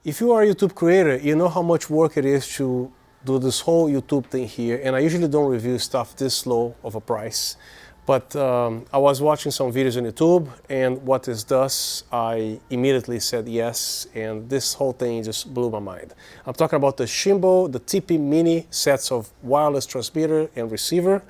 If you are a YouTube creator, you know how much work it is to do this whole YouTube thing here, and I usually don't review stuff this low of a price. But I was watching some videos on YouTube, and what this does, I immediately said yes, and this whole thing just blew my mind. I'm talking about the Shimbol, the TP-Mini sets of wireless transmitter and receiver.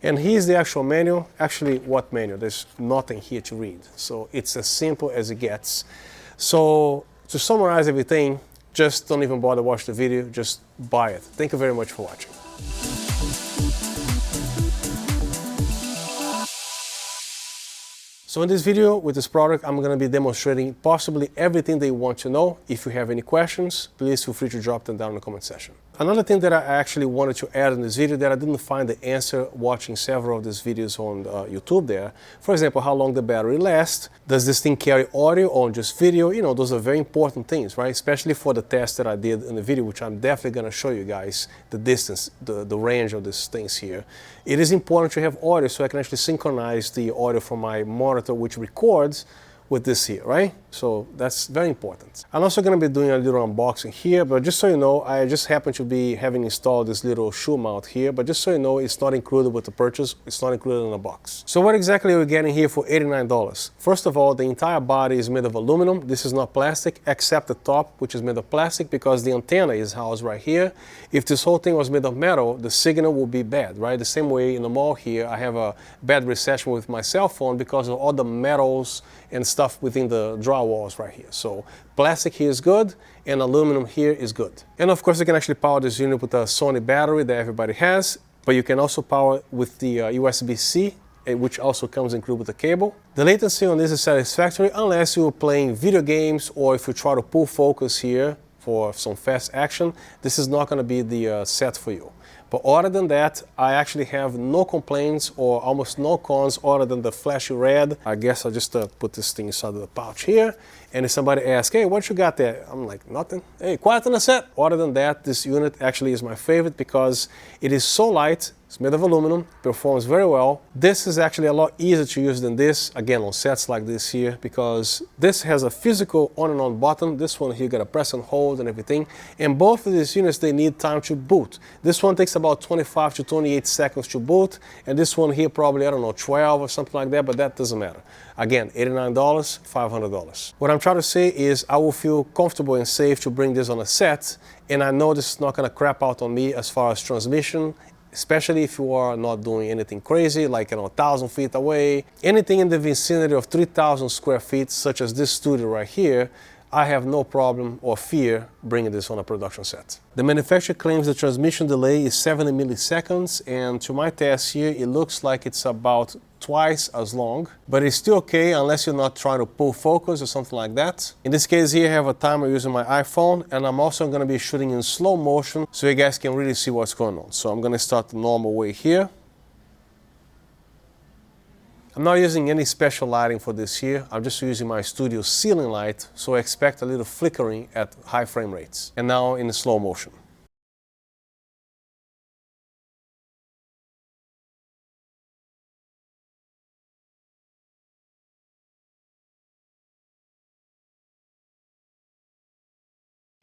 And here's the actual manual. Actually, what manual? There's nothing here to read. So it's as simple as it gets. So to summarize everything, just don't even bother watch the video, just buy it. Thank you very much for watching. So in this video with this product, I'm going to be demonstrating possibly everything that you want to know. If you have any questions, please feel free to drop them down in the comment section. Another thing that I actually wanted to add in this video that I didn't find the answer watching several of these videos on YouTube there. For example, how long the battery lasts. Does this thing carry audio or just video? You know, those are very important things, right? Especially for the test that I did in the video, which I'm definitely going to show you guys the distance, the range of these things here. It is important to have audio so I can actually synchronize the audio from my monitor, which records with this here, right? So that's very important. I'm also going to be doing a little unboxing here, but just so you know, I just happen to be having installed this little shoe mount here, but just so you know, it's not included with the purchase, it's not included in the box. So what exactly are we getting here for $89? First of all, the entire body is made of aluminum. This is not plastic, except the top, which is made of plastic because the antenna is housed right here. If this whole thing was made of metal, the signal would be bad, right? The same way in the mall here, I have a bad reception with my cell phone because of all the metals and stuff within the drywalls right here. So plastic here is good and aluminum here is good. And of course you can actually power this unit with a Sony battery that everybody has, but you can also power it with the USB-C, which also comes included with the cable. The latency on this is satisfactory unless you're playing video games or if you try to pull focus here for some fast action. This is not going to be the set for you. But other than that, I actually have no complaints or almost no cons other than the flashy red. I guess I'll just put this thing inside of the pouch here. And if somebody asks, hey, what you got there? I'm like, nothing. Hey, quiet on the set. Other than that, this unit actually is my favorite because it is so light. It's made of aluminum, performs very well. This is actually a lot easier to use than this, again, on sets like this here, because this has a physical on and on button. This one here, you gotta press and hold and everything. And both of these units, they need time to boot. This one takes about 25 to 28 seconds to boot, and this one here probably, I don't know, 12 or something like that, but that doesn't matter. Again, $89, $500. What I'm trying to say is I will feel comfortable and safe to bring this on a set, and I know this is not gonna crap out on me as far as transmission, especially if you are not doing anything crazy, like 1,000 feet away. Anything in the vicinity of 3,000 square feet, such as this studio right here, I have no problem or fear bringing this on a production set. The manufacturer claims the transmission delay is 70 milliseconds, and to my test here, it looks like it's about twice as long, but it's still okay unless you're not trying to pull focus or something like that. In this case here, I have a timer using my iPhone, and I'm also going to be shooting in slow motion so you guys can really see what's going on. So I'm going to start the normal way here. I'm not using any special lighting for this here. I'm just using my studio ceiling light, so I expect a little flickering at high frame rates. And now in slow motion.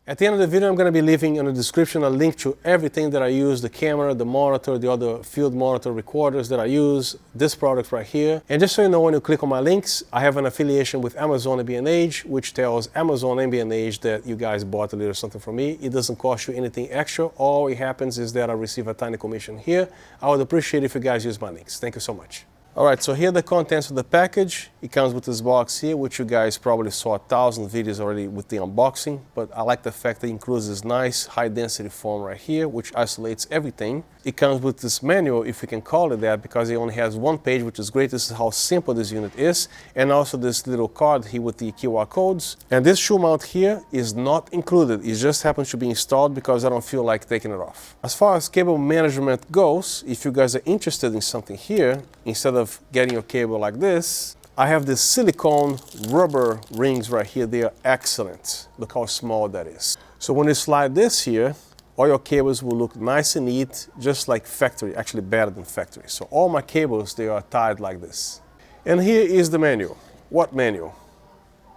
At the end of the video, I'm going to be leaving in the description a link to everything that I use, the camera, the monitor, the other field monitor recorders that I use, this product right here. And just so you know, when you click on my links, I have an affiliation with Amazon MBNH, which tells Amazon MBNH that you guys bought a little something from me. It doesn't cost you anything extra. All it happens is that I receive a tiny commission here. I would appreciate if you guys use my links. Thank you so much. Alright, so here are the contents of the package. It comes with this box here, which you guys probably saw 1,000 videos already with the unboxing, but I like the fact that it includes this nice high density foam right here, which isolates everything. It comes with this manual, if you can call it that, because it only has one page, which is great. This is how simple this unit is. And also this little card here with the QR codes. And this shoe mount here is not included. It just happens to be installed because I don't feel like taking it off. As far as cable management goes, if you guys are interested in something here, instead of getting your cable like this, I have this silicone rubber rings right here. They are excellent. Look how small that is. So when you slide this here, all your cables will look nice and neat, just like factory, actually better than factory. So all my cables, they are tied like this. And here is the manual. What manual?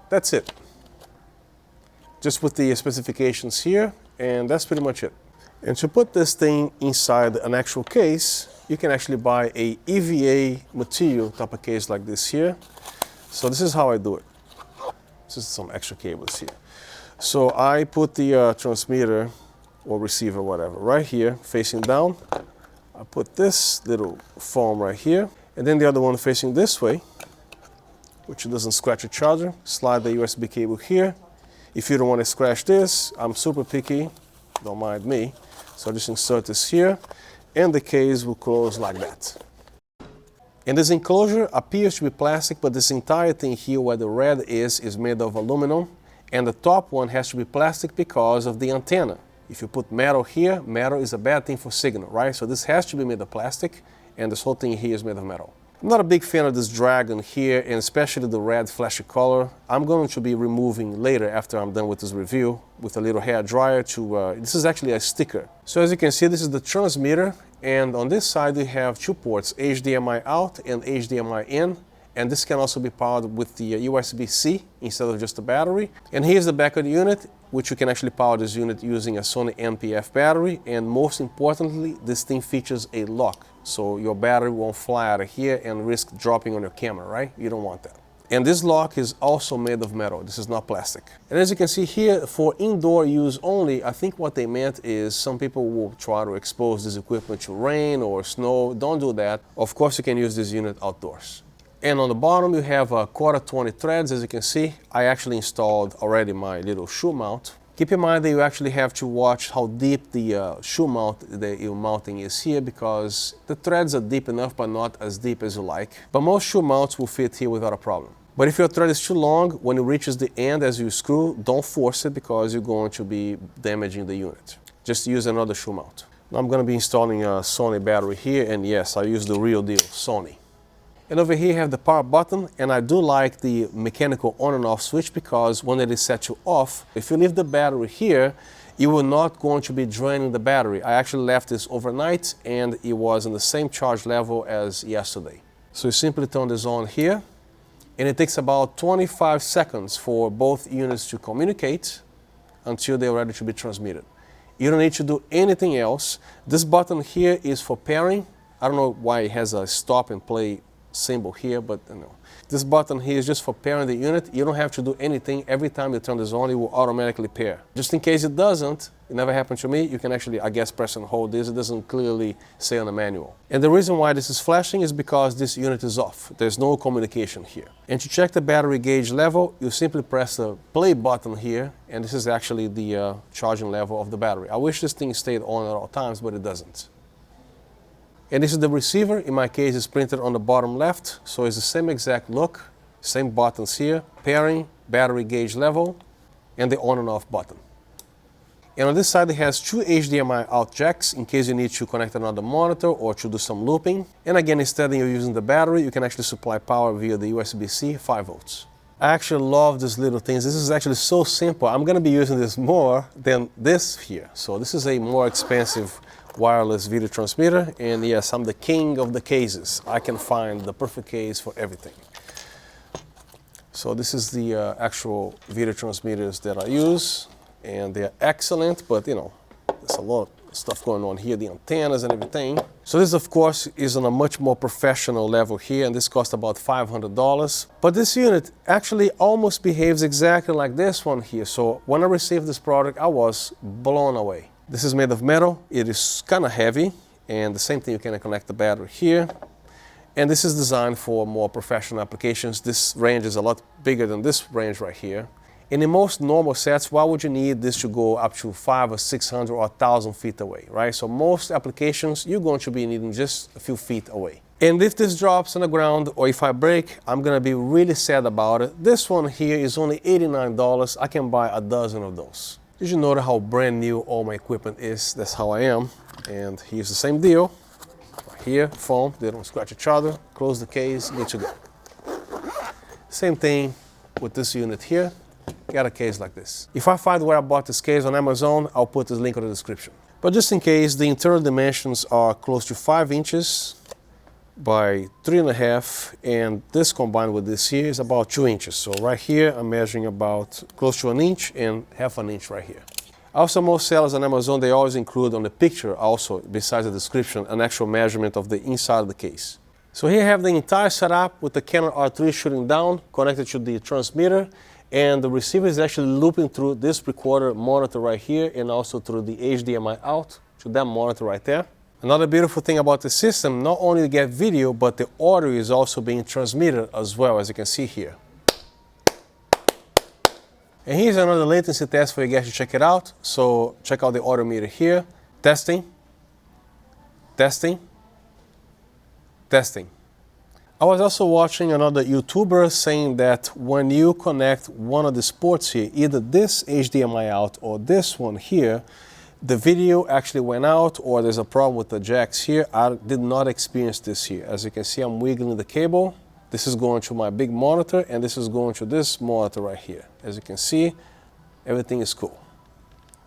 That's it. just with the specifications here, and that's pretty much it. And to put this thing inside an actual case, you can actually buy a EVA material type of case like this here. So this is how I do it. This is some extra cables here. So I put the transmitter or receiver, whatever, right here, facing down. I put this little foam right here, and then the other one facing this way, which doesn't scratch the charger. Slide the USB cable here. If you don't want to scratch this, I'm super picky, don't mind me. So just insert this here, and the case will close like that. And this enclosure appears to be plastic, but this entire thing here where the red is made of aluminum, and the top one has to be plastic because of the antenna. If you put metal here, metal is a bad thing for signal, right? So this has to be made of plastic, and this whole thing here is made of metal. I'm not a big fan of this dragon here, and especially the red flashy color. I'm going to be removing later after I'm done with this review with a little hair dryer to, this is actually a sticker. So as you can see, this is the transmitter, and on this side we have two ports, HDMI out and HDMI in, and this can also be powered with the USB-C instead of just a battery. And here's the back of the unit, which you can actually power this unit using a Sony NP-F battery, and most importantly, this thing features a lock. So your battery won't fly out of here and risk dropping on your camera, right? You don't want that. And this lock is also made of metal. This is not plastic. And as you can see here, for indoor use only, I think what they meant is some people will try to expose this equipment to rain or snow. Don't do that. Of course, you can use this unit outdoors. And on the bottom, you have 1/4 threads. As you can see, I actually installed already my little shoe mount. Keep in mind that you actually have to watch how deep the shoe mount that you're mounting is here, because the threads are deep enough but not as deep as you like. But most shoe mounts will fit here without a problem. But if your thread is too long, when it reaches the end as you screw, don't force it because you're going to be damaging the unit. Just use another shoe mount. Now I'm going to be installing a Sony battery here, and yes, I use the real deal, Sony. And over here you have the power button, and I do like the mechanical on and off switch because when it is set to off, if you leave the battery here, you will not going to be draining the battery. I actually left this overnight and it was in the same charge level as yesterday. So you simply turn this on here, and it takes about 25 seconds for both units to communicate until they're ready to be transmitted. You don't need to do anything else. This button here is for pairing. I don't know why it has a stop and play symbol here, but you know, this button here is just for pairing the unit. You don't have to do anything. Every time you turn this on, it will automatically pair. Just in case it doesn't, it never happened to me, you can actually, I guess, press and hold this. It doesn't clearly say on the manual. And the reason why this is flashing is because this unit is off. There's no communication here. And to check the battery gauge level, you simply press the play button here, and this is actually the charging level of the battery. I wish this thing stayed on at all times, but it doesn't. And this is the receiver. In my case, it's printed on the bottom left, so it's the same exact look, same buttons here, pairing, battery gauge level, and the on and off button. And on this side, it has two HDMI out jacks in case you need to connect another monitor or to do some looping. And again, instead of you using the battery, you can actually supply power via the USB-C 5 volts. I actually love these little things. This is actually so simple. I'm going to be using this more than this here. So this is a more expensive wireless video transmitter, and yes, I'm the king of the cases. I can find the perfect case for everything. So this is the actual video transmitters that I use, and they're excellent, but you know, there's a lot of stuff going on here, the antennas and everything. So this, of course, is on a much more professional level here, and this cost about $500. But this unit actually almost behaves exactly like this one here. So when I received this product, I was blown away. This is made of metal. It is kind of heavy, and the same thing, you can connect the battery here. And this is designed for more professional applications. This range is a lot bigger than this range right here. And in most normal sets, why would you need this to go up to 500 or 600 or 1,000 feet away, right? So most applications, you're going to be needing just a few feet away. And if this drops on the ground or if I break, I'm going to be really sad about it. This one here is only $89. I can buy a dozen of those. Did you notice how brand new all my equipment is? That's how I am. And here's the same deal. Right here, foam, they don't scratch each other. Close the case, good to go. Same thing with this unit here. Got a case like this. If I find where I bought this case on Amazon, I'll put this link in the description. But just in case, the internal dimensions are close to 5 inches. by 3.5, and this combined with this here is about 2 inches. So right here I'm measuring about close to 1 inch and half an inch right here. Also, most sellers on Amazon, they always include on the picture also, besides the description, an actual measurement of the inside of the case. So here I have the entire setup with the Canon R3 shooting down, connected to the transmitter, and the receiver is actually looping through this recorder monitor right here and also through the HDMI out to that monitor right there. Another beautiful thing about the system, not only you get video, but the audio is also being transmitted as well, as you can see here. And here's another latency test for you guys to check it out. So check out the audio meter here. Testing, testing, testing. I was also watching another YouTuber saying that when you connect one of the ports here, either this HDMI out or this one here, the video actually went out or there's a problem with the jacks here. I did not experience this here. As you can see, I'm wiggling the cable. This is going to my big monitor and this is going to this monitor right here. As you can see, everything is cool.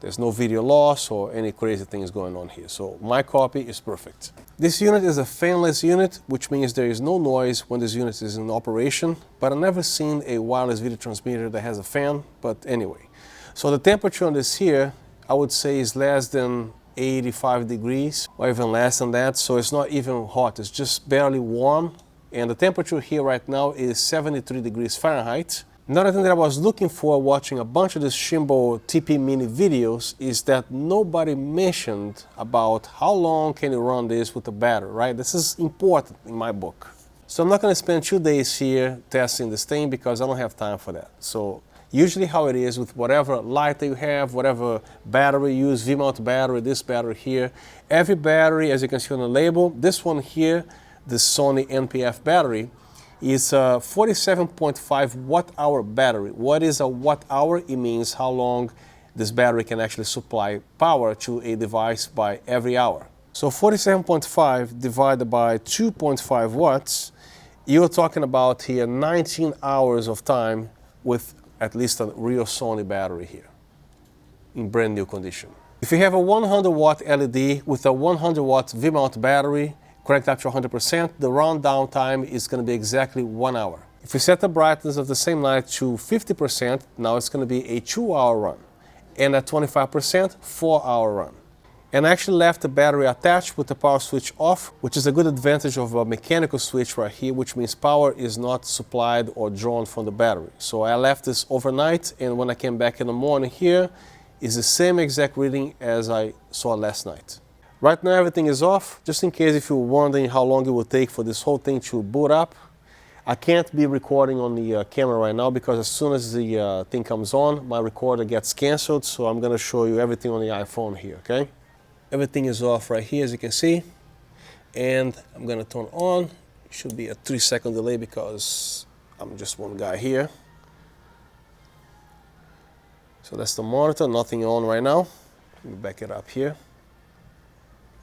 There's no video loss or any crazy things going on here. So my copy is perfect. This unit is a fanless unit, which means there is no noise when this unit is in operation, but I've never seen a wireless video transmitter that has a fan, but anyway. So the temperature on this here, I would say is less than 85 degrees or even less than that. So it's not even hot, it's just barely warm. And the temperature here right now is 73 degrees Fahrenheit. Another thing that I was looking for watching a bunch of these Shimbol TP-Mini videos is that nobody mentioned about how long can you run this with a battery, right? This is important in my book. So I'm not going to spend 2 days here testing this thing because I don't have time for that. So usually how it is with whatever light that you have, whatever battery you use, V-mount battery, this battery here, every battery, as you can see on the label, this one here, the Sony NPF battery, is a 47.5 watt-hour battery. What is a watt-hour? It means how long this battery can actually supply power to a device by every hour. So 47.5 divided by 2.5 watts, you're talking about here 19 hours of time with at least a real Sony battery here in brand new condition. If you have a 100 watt LED with a 100 watt V-mount battery, cranked up to 100%, the round down time is going to be exactly 1 hour. If you set the brightness of the same light to 50%, now it's going to be a 2-hour run. And at 25%, 4-hour run. And I actually left the battery attached with the power switch off, which is a good advantage of a mechanical switch right here, which means power is not supplied or drawn from the battery. So I left this overnight, and when I came back in the morning here, is the same exact reading as I saw last night. Right now everything is off, just in case if you're wondering how long it will take for this whole thing to boot up. I can't be recording on the camera right now because as soon as the thing comes on, my recorder gets canceled, so I'm going to show you everything on the iPhone here, okay? Everything is off right here, as you can see. And I'm going to turn on. It should be a 3-second delay because I'm just one guy here. So that's the monitor, nothing on right now. Let me back it up here.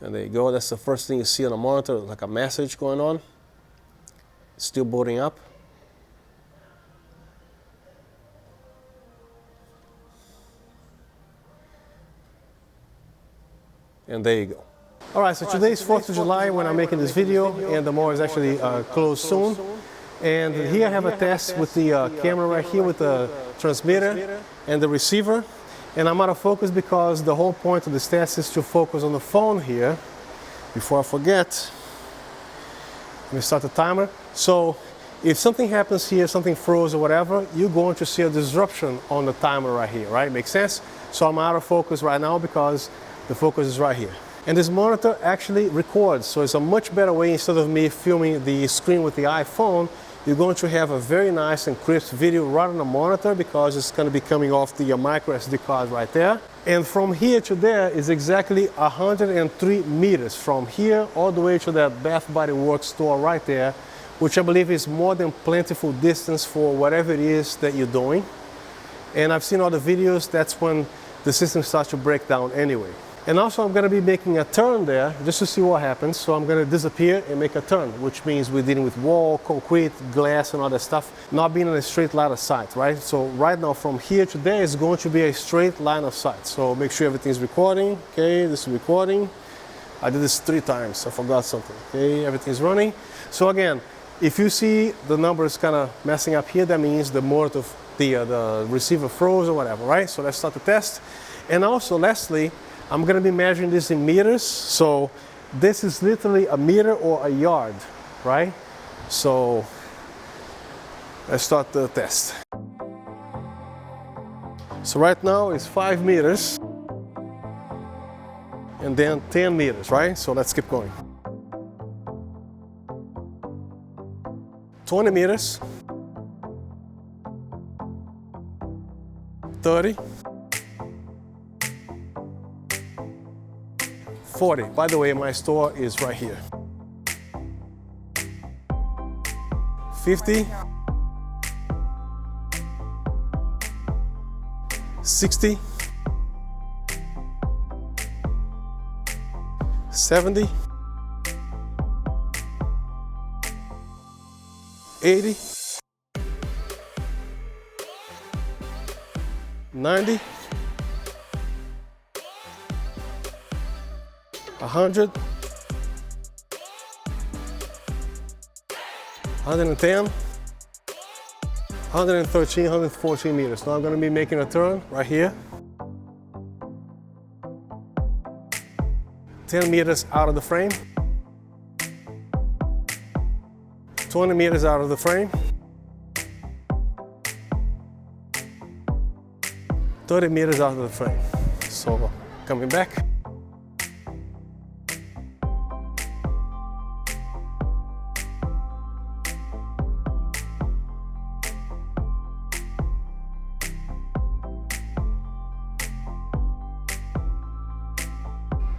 And there you go, that's the first thing you see on the monitor, like a message going on. It's still booting up. And there you go. All right, so today is 4th of July when I'm making this video, and the mall is actually closed soon. And here I have a test with the camera right here with the transmitter and the receiver. And I'm out of focus because the whole point of this test is to focus on the phone here. Before I forget, let me start the timer. So if something happens here, something froze or whatever, you're going to see a disruption on the timer right here, right? Makes sense? So I'm out of focus right now because the focus is right here. And this monitor actually records, so it's a much better way. Instead of me filming the screen with the iPhone, you're going to have a very nice and crisp video right on the monitor because it's going to be coming off the micro SD card right there. And from here to there is exactly 103 meters from here all the way to that Bath Body Works store right there, which I believe is more than plentiful distance for whatever it is that you're doing. And I've seen all the videos, that's when the system starts to break down anyway. And also I'm going to be making a turn there just to see what happens. So I'm going to disappear and make a turn, which means we're dealing with wall, concrete, glass and all that stuff, not being in a straight line of sight, right? So right now from here to there is going to be a straight line of sight. So make sure everything's recording. Okay, this is recording. I did this 3 times, I forgot something. Okay, everything's running. So again, if you see the numbers kind of messing up here, that means the mode of the receiver froze or whatever, right? So let's start the test. And also, lastly, I'm gonna be measuring this in meters. So this is literally a meter or a yard, right? So let's start the test. So right now it's 5 meters and then 10 meters, right? So let's keep going. 20 meters, 30, 40. By the way, my store is right here. 50, 60, 70, 80, 90, 100, 110, 113, 114 meters. Now I'm going to be making a turn right here. 10 meters out of the frame. 20 meters out of the frame. 30 meters out of the frame. So coming back.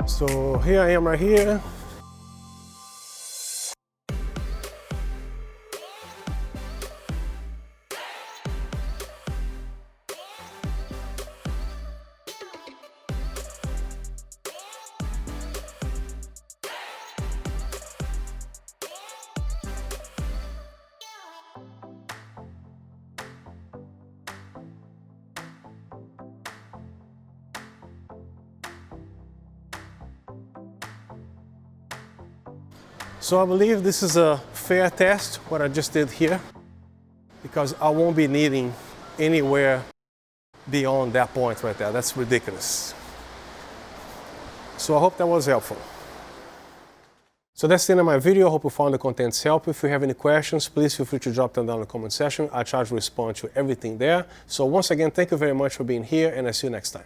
So here I am right here. So I believe this is a fair test, what I just did here, because I won't be needing anywhere beyond that point right there. That's ridiculous. So I hope that was helpful. So that's the end of my video. I hope you found the contents helpful. If you have any questions, please feel free to drop them down in the comment section. I try to respond to everything there. So once again, thank you very much for being here, and I'll see you next time.